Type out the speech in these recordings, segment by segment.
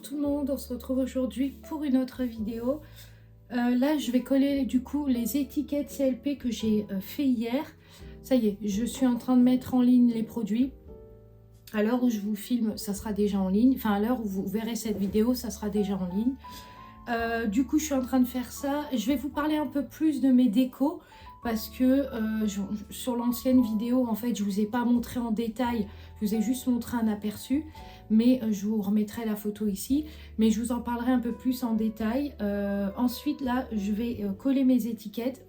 tout le monde, on se retrouve aujourd'hui pour une autre vidéo. Là je vais coller du coup les étiquettes CLP que j'ai fait hier. Ça y est, je suis en train de mettre en ligne les produits. À l'heure où je vous filme, ça sera déjà en ligne. Enfin à l'heure où vous verrez cette vidéo, ça sera déjà en ligne. Du coup je suis en train de faire ça. Je vais vous parler un peu plus de mes décos. Parce que sur l'ancienne vidéo, en fait, je ne vous ai pas montré en détail, je vous ai juste montré un aperçu, mais je vous remettrai la photo ici, mais je vous en parlerai un peu plus en détail. Ensuite, là, je vais coller mes étiquettes.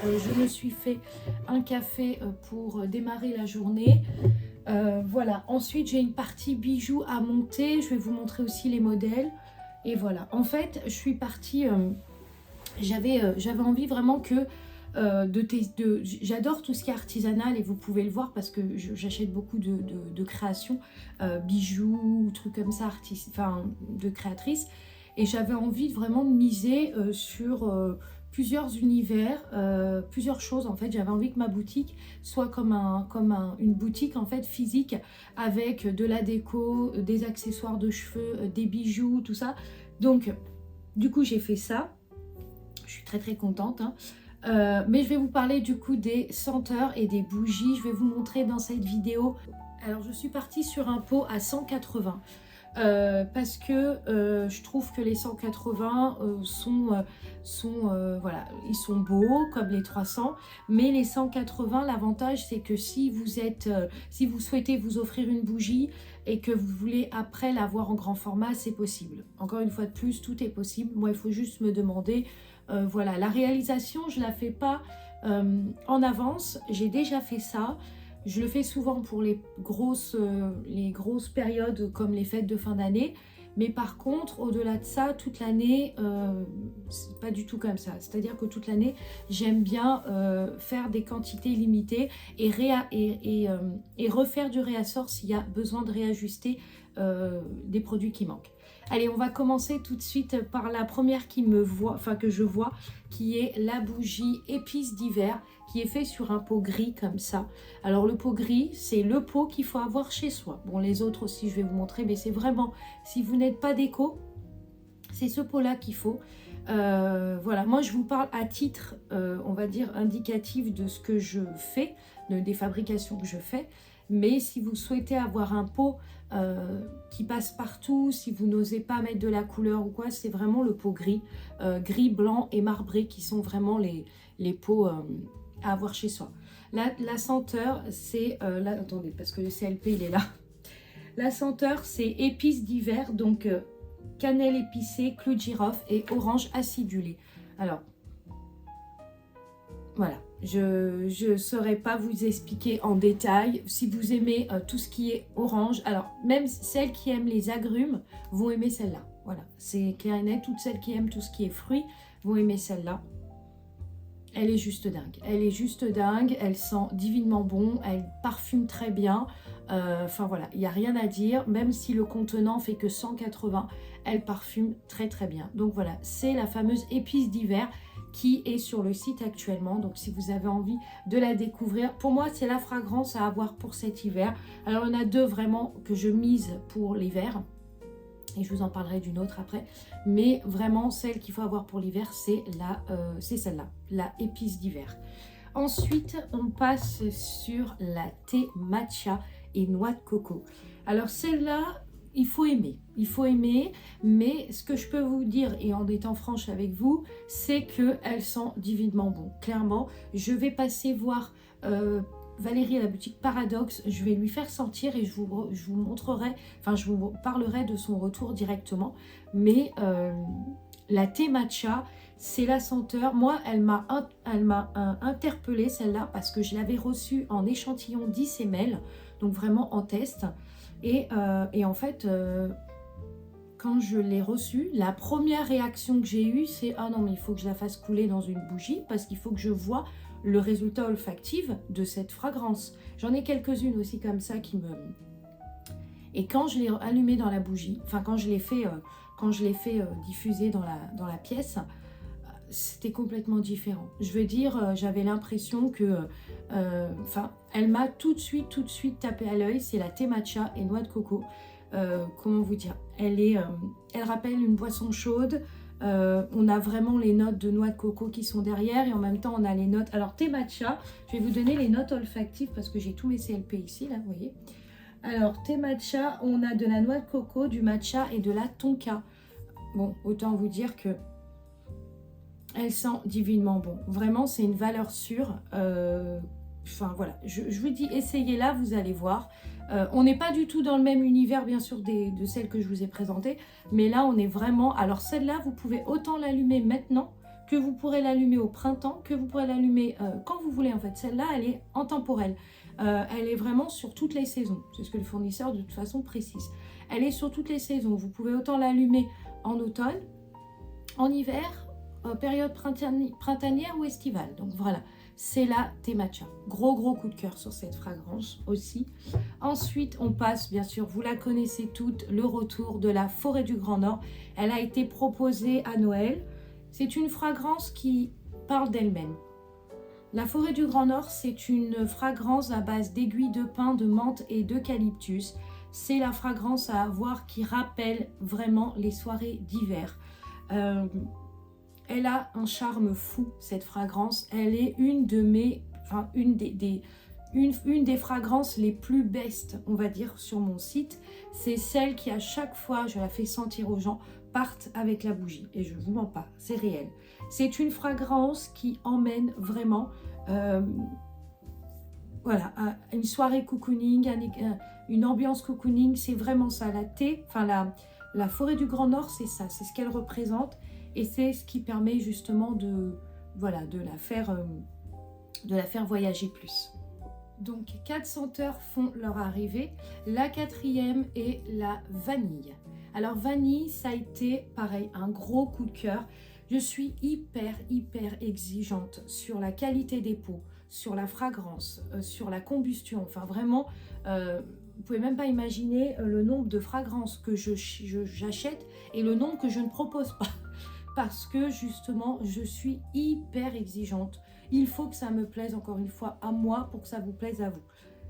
Je me suis fait un café pour démarrer la journée. Voilà, ensuite, j'ai une partie bijoux à monter, je vais vous montrer aussi les modèles. Et voilà, en fait, je suis partie, j'avais envie vraiment que j'adore tout ce qui est artisanal et vous pouvez le voir parce que j'achète beaucoup de créations, bijoux, trucs comme ça, de créatrices, et j'avais envie vraiment de miser sur plusieurs univers, plusieurs choses. En fait, j'avais envie que ma boutique soit comme une boutique en fait physique, avec de la déco, des accessoires de cheveux, des bijoux, tout ça. Donc du coup j'ai fait ça, je suis très très contente, hein. Mais je vais vous parler du coup des senteurs et des bougies. Je vais vous montrer dans cette vidéo. Alors je suis partie sur un pot à 180 parce que je trouve que les 180 voilà, ils sont beaux comme les 300, mais les 180, l'avantage c'est que si vous souhaitez vous offrir une bougie et que vous voulez après l'avoir en grand format, c'est possible. Encore une fois de plus, tout est possible. Moi, il faut juste me demander. Voilà, la réalisation, je ne la fais pas en avance. J'ai déjà fait ça. Je le fais souvent pour les grosses périodes comme les fêtes de fin d'année. Mais par contre, au-delà de ça, toute l'année, c'est pas du tout comme ça. C'est-à-dire que toute l'année, j'aime bien faire des quantités limitées et refaire du réassort s'il y a besoin de réajuster des produits qui manquent. Allez, on va commencer tout de suite par la première que je vois, qui est la bougie épices d'hiver, qui est fait sur un pot gris comme ça. Alors le pot gris, c'est le pot qu'il faut avoir chez soi. Bon, les autres aussi, je vais vous montrer, mais c'est vraiment, si vous n'êtes pas déco, c'est ce pot-là qu'il faut. Voilà, moi je vous parle à titre, on va dire, indicatif de ce que je fais, des fabrications que je fais. Mais si vous souhaitez avoir un pot qui passe partout, si vous n'osez pas mettre de la couleur ou quoi, c'est vraiment le pot gris. Gris, blanc et marbré qui sont vraiment les pots à avoir chez soi. La senteur, c'est... là, attendez, parce que le CLP, il est là. La senteur, c'est épices d'hiver, donc cannelle épicée, clou de girofle et orange acidulé. Alors, voilà. Je ne saurais pas vous expliquer en détail. Si vous aimez tout ce qui est orange, alors même celles qui aiment les agrumes vont aimer celle-là. Voilà, c'est clair et net. Toutes celles qui aiment tout ce qui est fruits vont aimer celle-là. Elle est juste dingue. Elle est juste dingue. Elle sent divinement bon. Elle parfume très bien. Enfin voilà, il n'y a rien à dire. Même si le contenant fait que 180, elle parfume très très bien. Donc voilà, c'est la fameuse épice d'hiver qui est sur le site actuellement. Donc si vous avez envie de la découvrir, pour moi c'est la fragrance à avoir pour cet hiver. Alors il y en a deux vraiment que je mise pour l'hiver et je vous en parlerai d'une autre après, mais vraiment celle qu'il faut avoir pour l'hiver, c'est celle-là, la épice d'hiver. Ensuite on passe sur la thé matcha et noix de coco. Alors celle-là, il faut aimer, mais ce que je peux vous dire, et en étant franche avec vous, c'est qu'elle sent divinement bon. Clairement, je vais passer voir Valérie à la boutique Paradoxe, je vais lui faire sentir et je vous montrerai, enfin je vous parlerai de son retour directement. Mais la thé matcha, c'est la senteur. Moi, elle m'a interpellée celle-là parce que je l'avais reçue en échantillon 10 ml, donc vraiment en test. Et en fait, quand je l'ai reçue, la première réaction que j'ai eue, c'est « Ah non, mais il faut que je la fasse couler dans une bougie parce qu'il faut que je vois le résultat olfactif de cette fragrance. » J'en ai quelques-unes aussi comme ça qui me... Et quand je l'ai allumée dans la bougie, enfin quand je l'ai fait, diffuser dans la pièce, c'était complètement différent. Je veux dire, j'avais l'impression que... elle m'a tout de suite tapé à l'œil. C'est la thé matcha et noix de coco. comment vous dire, elle rappelle une boisson chaude. On a vraiment les notes de noix de coco qui sont derrière et en même temps on a les notes. Alors thé matcha, je vais vous donner les notes olfactives parce que j'ai tous mes CLP ici, là, vous voyez. Alors thé matcha, on a de la noix de coco, du matcha et de la tonka. Bon, autant vous dire que elle sent divinement bon. Vraiment, c'est une valeur sûre. Enfin voilà, je vous dis, essayez-la, vous allez voir. On n'est pas du tout dans le même univers, bien sûr, de celles que je vous ai présentées. Mais là, on est vraiment... Alors celle-là, vous pouvez autant l'allumer maintenant que vous pourrez l'allumer au printemps, que vous pourrez l'allumer quand vous voulez en fait. Celle-là, elle est intemporelle. Elle est vraiment sur toutes les saisons. C'est ce que le fournisseur de toute façon précise. Elle est sur toutes les saisons. Vous pouvez autant l'allumer en automne, en hiver, période printanière ou estivale. Donc voilà, c'est la thé matcha. Gros coup de cœur sur cette fragrance aussi. Ensuite, on passe, bien sûr, vous la connaissez toutes, le retour de la Forêt du Grand Nord. Elle a été proposée à Noël. C'est une fragrance qui parle d'elle-même. La Forêt du Grand Nord, c'est une fragrance à base d'aiguilles de pin, de menthe et d'eucalyptus. C'est la fragrance à avoir qui rappelle vraiment les soirées d'hiver. Elle a un charme fou, cette fragrance. Elle est une des fragrances les plus best, on va dire, sur mon site. C'est celle qui, à chaque fois, je la fais sentir aux gens, partent avec la bougie. Et je ne vous mens pas, c'est réel. C'est une fragrance qui emmène vraiment... voilà, une soirée cocooning, une ambiance cocooning, c'est vraiment ça. La Forêt du Grand Nord, c'est ça, c'est ce qu'elle représente. Et c'est ce qui permet justement de la faire voyager plus. Donc 4 senteurs font leur arrivée. La quatrième est la vanille. Alors vanille, ça a été pareil, un gros coup de cœur. Je suis hyper exigeante sur la qualité des peaux, sur la fragrance, sur la combustion. Enfin vraiment, vous pouvez même pas imaginer le nombre de fragrances que j'achète et le nombre que je ne propose pas. Parce que justement, je suis hyper exigeante. Il faut que ça me plaise encore une fois à moi pour que ça vous plaise à vous.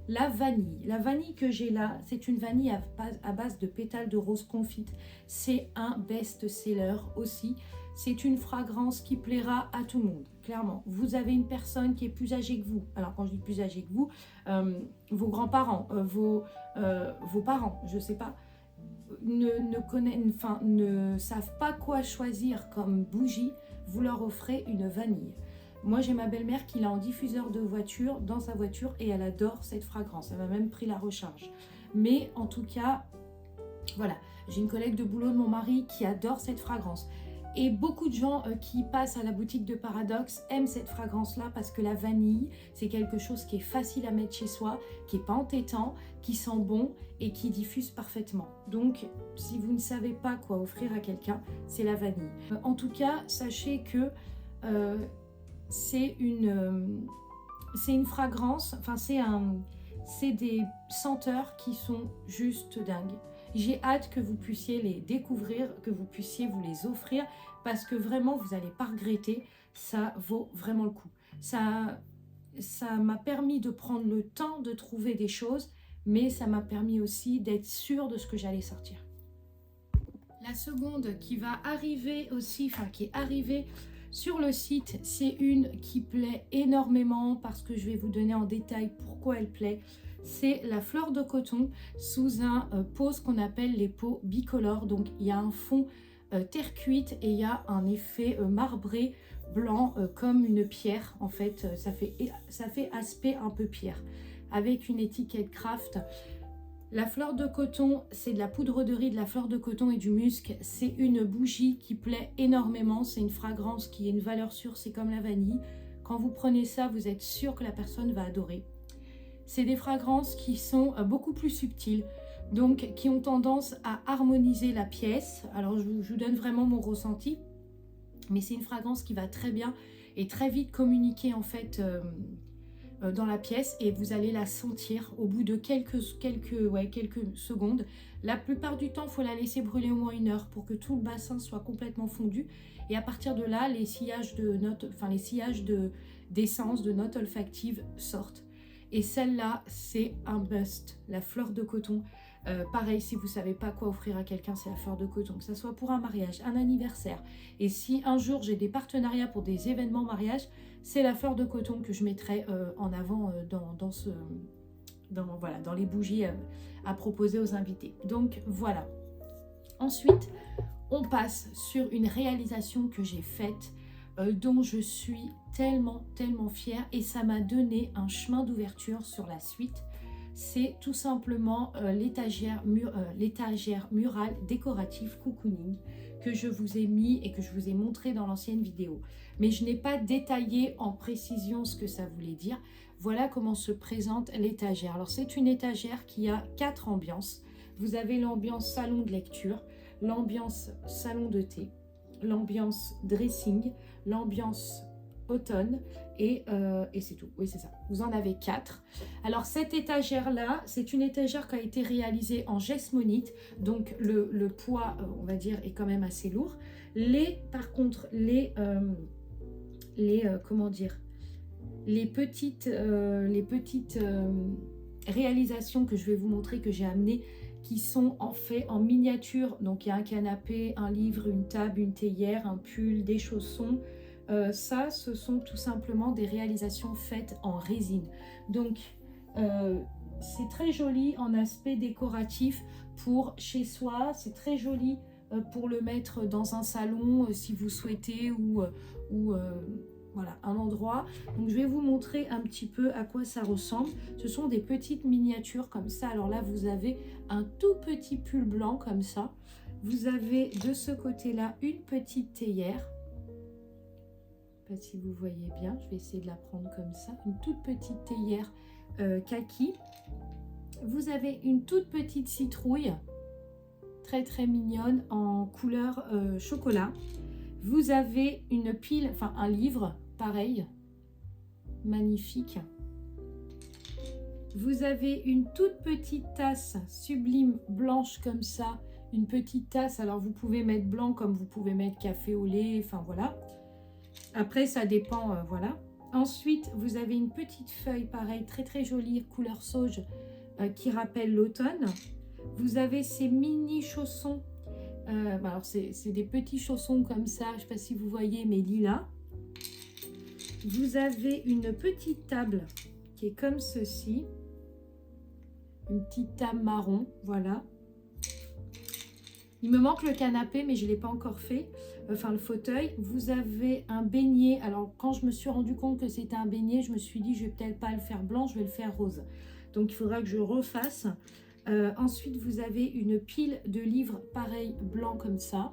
La vanille que j'ai là, c'est une vanille à base de pétales de rose confite. C'est un best-seller aussi. C'est une fragrance qui plaira à tout le monde, clairement. Vous avez une personne qui est plus âgée que vous. Alors quand je dis plus âgée que vous, vos grands-parents, vos parents, je ne sais pas. Ne savent pas quoi choisir comme bougie, vous leur offrez une vanille. Moi, j'ai ma belle-mère qui l'a en diffuseur de voiture, dans sa voiture, et elle adore cette fragrance. Elle m'a même pris la recharge. Mais en tout cas, voilà, j'ai une collègue de boulot de mon mari qui adore cette fragrance. Et beaucoup de gens qui passent à la boutique de Paradoxe aiment cette fragrance-là parce que la vanille, c'est quelque chose qui est facile à mettre chez soi, qui n'est pas entêtant, qui sent bon et qui diffuse parfaitement. Donc, si vous ne savez pas quoi offrir à quelqu'un, c'est la vanille. En tout cas, sachez que c'est une fragrance, enfin c'est des senteurs qui sont juste dingues. J'ai hâte que vous puissiez les découvrir, que vous puissiez vous les offrir, parce que vraiment, vous n'allez pas regretter, ça vaut vraiment le coup. Ça m'a permis de prendre le temps de trouver des choses, mais ça m'a permis aussi d'être sûre de ce que j'allais sortir. La seconde qui va arriver aussi, enfin qui est arrivée sur le site, c'est une qui plaît énormément, parce que je vais vous donner en détail pourquoi elle plaît. C'est la fleur de coton sous un pot, ce qu'on appelle les pots bicolores. Donc il y a un fond terre cuite et il y a un effet marbré blanc comme une pierre. En fait, ça fait aspect un peu pierre avec une étiquette craft. La fleur de coton, c'est de la poudre de riz, de la fleur de coton et du musc. C'est une bougie qui plaît énormément. C'est une fragrance qui a une valeur sûre, c'est comme la vanille. Quand vous prenez ça, vous êtes sûr que la personne va adorer. C'est des fragrances qui sont beaucoup plus subtiles, donc qui ont tendance à harmoniser la pièce. Alors je vous donne vraiment mon ressenti, mais c'est une fragrance qui va très bien et très vite communiquer en fait dans la pièce, et vous allez la sentir au bout de quelques secondes. La plupart du temps, il faut la laisser brûler au moins 1 heure pour que tout le bassin soit complètement fondu, et à partir de là, les sillages d'essence, de notes olfactives sortent. Et celle-là, c'est un must, la fleur de coton. Pareil, si vous ne savez pas quoi offrir à quelqu'un, c'est la fleur de coton, que ce soit pour un mariage, un anniversaire. Et si un jour j'ai des partenariats pour des événements mariage, c'est la fleur de coton que je mettrai en avant dans les bougies à proposer aux invités. Donc voilà. Ensuite, on passe sur une réalisation que j'ai faite, dont je suis tellement fière, et ça m'a donné un chemin d'ouverture sur la suite. C'est tout simplement l'étagère murale décorative cocooning que je vous ai mis et que je vous ai montré dans l'ancienne vidéo. Mais je n'ai pas détaillé en précision ce que ça voulait dire. Voilà comment se présente l'étagère. Alors c'est une étagère qui a 4 ambiances. Vous avez l'ambiance salon de lecture, l'ambiance salon de thé, l'ambiance dressing, l'ambiance automne et c'est tout. Oui, c'est ça. Vous en avez 4. Alors cette étagère-là, c'est une étagère qui a été réalisée en geste-monite, donc le poids, on va dire, est quand même assez lourd. Par contre, comment dire, les petites réalisations que je vais vous montrer, que j'ai amenées, qui sont en fait en miniature. Donc il y a un canapé, un livre, une table, une théière, un pull, des chaussons. Ça, ce sont tout simplement des réalisations faites en résine. Donc c'est très joli en aspect décoratif pour chez soi. C'est très joli pour le mettre dans un salon si vous souhaitez, ou voilà, un endroit. Donc je vais vous montrer un petit peu à quoi ça ressemble. Ce sont des petites miniatures comme ça. Alors là, vous avez un tout petit pull blanc comme ça. Vous avez de ce côté-là une petite théière. Je ne sais pas si vous voyez bien. Je vais essayer de la prendre comme ça. Une toute petite théière kaki. Vous avez une toute petite citrouille, très mignonne, en couleur chocolat. Vous avez une pile, enfin un livre, pareil, magnifique. Vous avez une toute petite tasse sublime blanche comme ça, une petite tasse. Alors vous pouvez mettre blanc comme vous pouvez mettre café au lait, enfin voilà. Après ça dépend, voilà. Ensuite vous avez une petite feuille, pareil, très jolie, couleur sauge, qui rappelle l'automne. Vous avez ces mini chaussons. Alors c'est des petits chaussons comme ça, je ne sais pas si vous voyez, mais lilas. Vous avez une petite table qui est comme ceci, une petite table marron, voilà. Il me manque le canapé, mais je ne l'ai pas encore fait, enfin le fauteuil. Vous avez un beignet. Alors quand je me suis rendu compte que c'était un beignet, je me suis dit je vais peut-être pas le faire blanc, je vais le faire rose. Donc il faudra que je refasse. Ensuite, vous avez une pile de livres, pareil, blanc comme ça.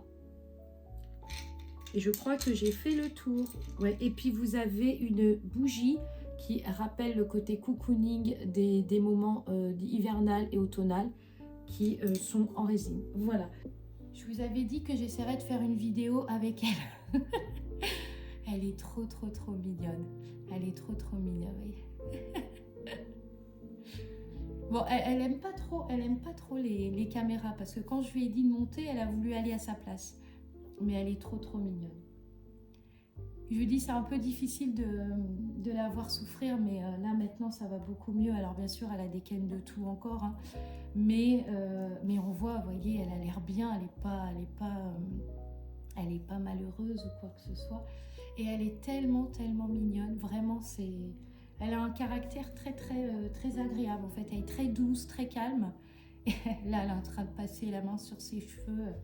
Et je crois que j'ai fait le tour. Ouais. Et puis, vous avez une bougie qui rappelle le côté cocooning des moments hivernal et automnal qui sont en résine. Voilà. Je vous avais dit que j'essaierais de faire une vidéo avec elle. Elle est trop mignonne. Elle est trop mignonne, oui. Bon, elle aime pas trop les caméras, parce que quand je lui ai dit de monter, elle a voulu aller à sa place. Mais elle est trop mignonne. Je lui dis c'est un peu difficile de la voir souffrir, mais là maintenant ça va beaucoup mieux. Alors bien sûr elle a des cannes de tout encore, hein, mais on voit, vous voyez, elle a l'air bien, elle est pas malheureuse ou quoi que ce soit. Et elle est tellement mignonne, vraiment c'est... Elle a un caractère très agréable en fait. Elle est très douce, très calme. Et là, elle est en train de passer la main sur ses cheveux.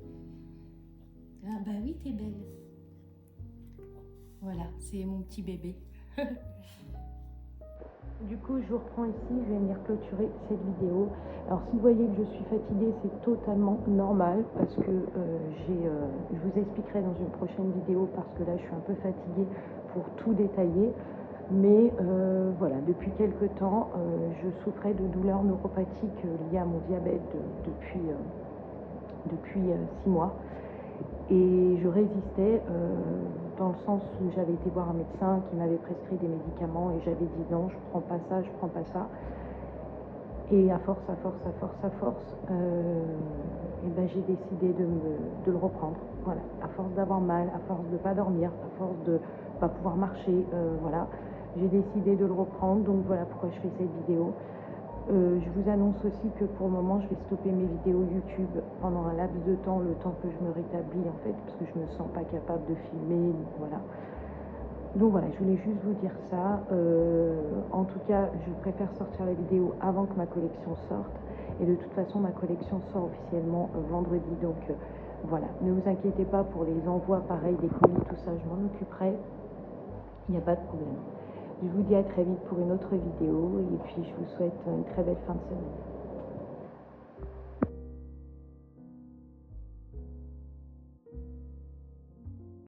Ah bah oui, t'es belle. Voilà, c'est mon petit bébé. Du coup, je vous reprends ici. Je vais venir clôturer cette vidéo. Alors, si vous voyez que je suis fatiguée, c'est totalement normal parce que je vous expliquerai dans une prochaine vidéo parce que là, je suis un peu fatiguée pour tout détailler. Mais voilà, depuis quelques temps, je souffrais de douleurs neuropathiques liées à mon diabète depuis 6 mois. Et je résistais dans le sens où j'avais été voir un médecin qui m'avait prescrit des médicaments et j'avais dit non, je prends pas ça, je prends pas ça. Et à force, et ben j'ai décidé de le reprendre. Voilà, à force d'avoir mal, à force de ne pas dormir, à force de ne pas pouvoir marcher, voilà. J'ai décidé de le reprendre, donc voilà pourquoi je fais cette vidéo. Je vous annonce aussi que pour le moment, je vais stopper mes vidéos YouTube pendant un laps de temps, le temps que je me rétablis en fait, parce que je me sens pas capable de filmer, voilà. Donc voilà, je voulais juste vous dire ça. En tout cas, je préfère sortir la vidéo avant que ma collection sorte. Et de toute façon, ma collection sort officiellement vendredi. Donc voilà, ne vous inquiétez pas pour les envois, pareil, des colis, tout ça, je m'en occuperai. Il n'y a pas de problème. Je vous dis à très vite pour une autre vidéo. Et puis, je vous souhaite une très belle fin de semaine.